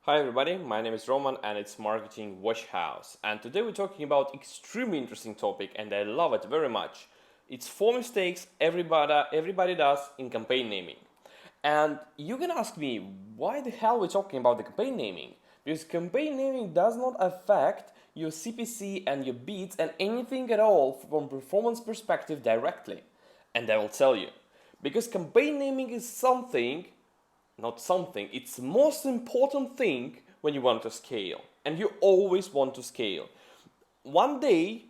Hi everybody, my name is Roman and it's Marketing Wash House. And today we're talking about extremely interesting topic and I love it very much. It's 4 mistakes everybody does in campaign naming. And you can ask me why the hell we're talking about the campaign naming? Because campaign naming does not affect your CPC and your beats and anything at all from performance perspective directly. And I will tell you. Because campaign naming is it's the most important thing when you want to scale. And you always want to scale. One day,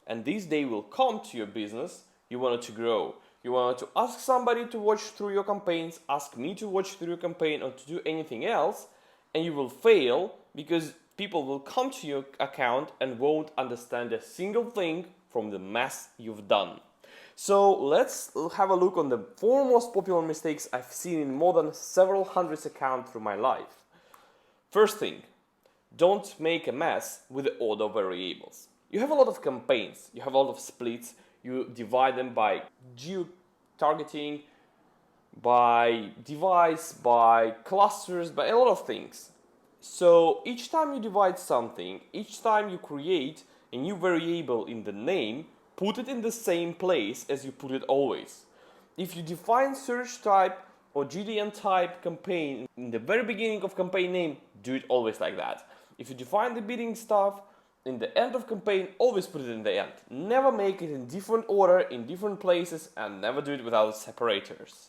and this day will come to your business, you want it to grow. You want to ask somebody to watch through your campaigns, ask me to watch through your campaign or to do anything else, and you will fail because people will come to your account and won't understand a single thing from the mess you've done. So let's have a look on the 4 most popular mistakes I've seen in more than several hundreds accounts through my life. First thing, don't make a mess with the order variables. You have a lot of campaigns, you have a lot of splits, you divide them by geo-targeting, by device, by clusters, by a lot of things. So each time you divide something, each time you create a new variable in the name, put it in the same place as you put it always. If you define search type or GDN type campaign in the very beginning of campaign name, do it always like that. If you define the bidding stuff in the end of campaign, always put it in the end. Never make it in different order, in different places, and never do it without separators.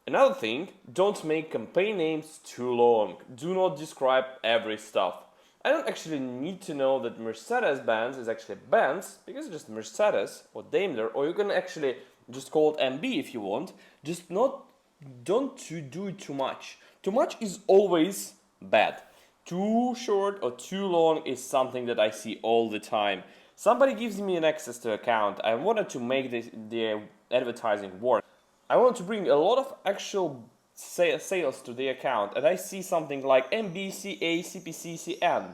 Another thing, don't make campaign names too long. Do not describe every stuff. I don't actually need to know that Mercedes-Benz is actually Benz because it's just Mercedes or Daimler, or you can actually just call it MB if you want. Don't do it too much. Too much is always bad. Too short or too long is something that I see all the time. Somebody gives me an access to account. I wanted to make the advertising work. I want to bring a lot of actual sales to the account, and I see something like MBCA CPCCN.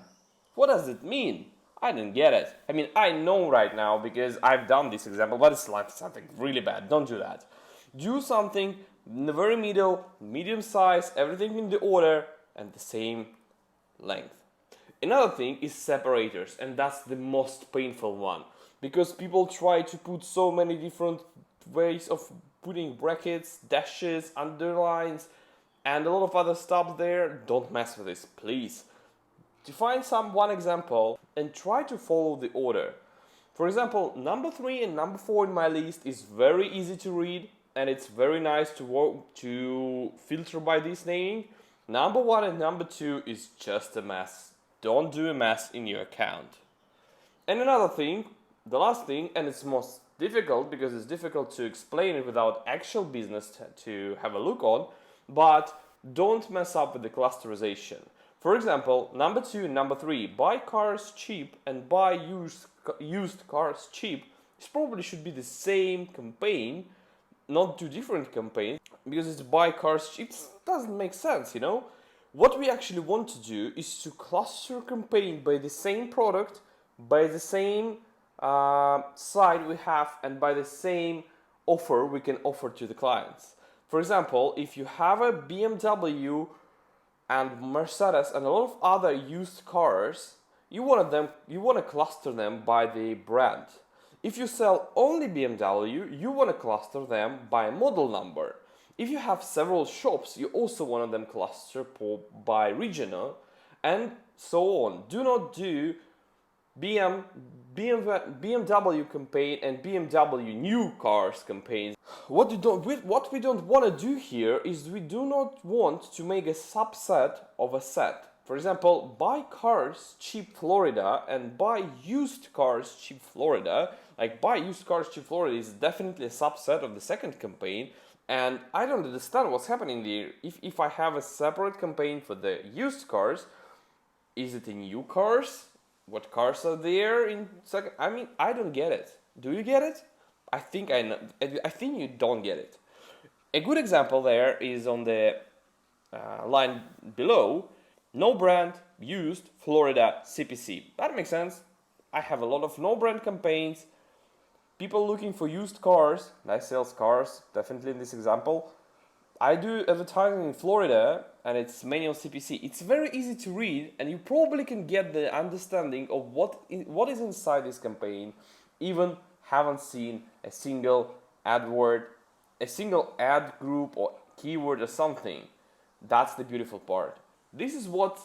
What does it mean? I didn't get it. I mean, I know right now because I've done this example, but it's like something really bad. Don't do that. Do something in the very middle, medium size, everything in the order, and the same length. Another thing is separators, and that's the most painful one because people try to put so many different ways of putting brackets, dashes, underlines, and a lot of other stuff there. Don't mess with this, please. Define one example and try to follow the order. For example, number 3 and number 4 in my list is very easy to read and it's very nice to filter by this naming. Number 1 and number 2 is just a mess. Don't do a mess in your account. And another thing, the last thing, and it's most difficult because it's difficult to explain it without actual business to have a look on, but don't mess up with the clusterization. For example, number 2 and number 3, buy cars cheap and buy used cars cheap, this probably should be the same campaign, not two different campaigns, because it's buy cars cheap. It doesn't make sense, you know? What we actually want to do is to cluster campaign by the same product, by the same side we have, and by the same offer we can offer to the clients. For example, if you have a BMW and Mercedes and a lot of other used cars, you want to cluster them by the brand. If you sell only BMW, you want to cluster them by model number. If you have several shops, you also want them cluster by regional, and so on. Do not do BMW campaign and BMW new cars campaigns. What we don't want to do here is we do not want to make a subset of a set. For example, buy cars cheap Florida and buy used cars cheap Florida. Like buy used cars cheap Florida is definitely a subset of the second campaign. And I don't understand what's happening there. If I have a separate campaign for the used cars, is it in new cars? What cars are there in second? I mean, I don't get it. Do you get it? I think I know. I think you don't get it. A good example there is on the line below. No brand, used, Florida, CPC. That makes sense. I have a lot of no brand campaigns. People looking for used cars. Nice sales cars, definitely in this example. I do advertising in Florida, and it's manual CPC. It's very easy to read, and you probably can get the understanding of what is inside this campaign, even haven't seen a single ad word, a single ad group or keyword or something. That's the beautiful part. This is what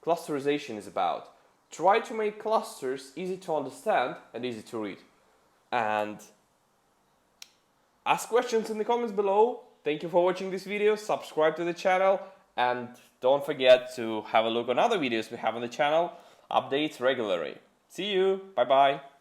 clusterization is about. Try to make clusters easy to understand and easy to read. And ask questions in the comments below. Thank you for watching this video. Subscribe to the channel, and don't forget to have a look on other videos we have on the channel. Updates regularly. See you. Bye bye.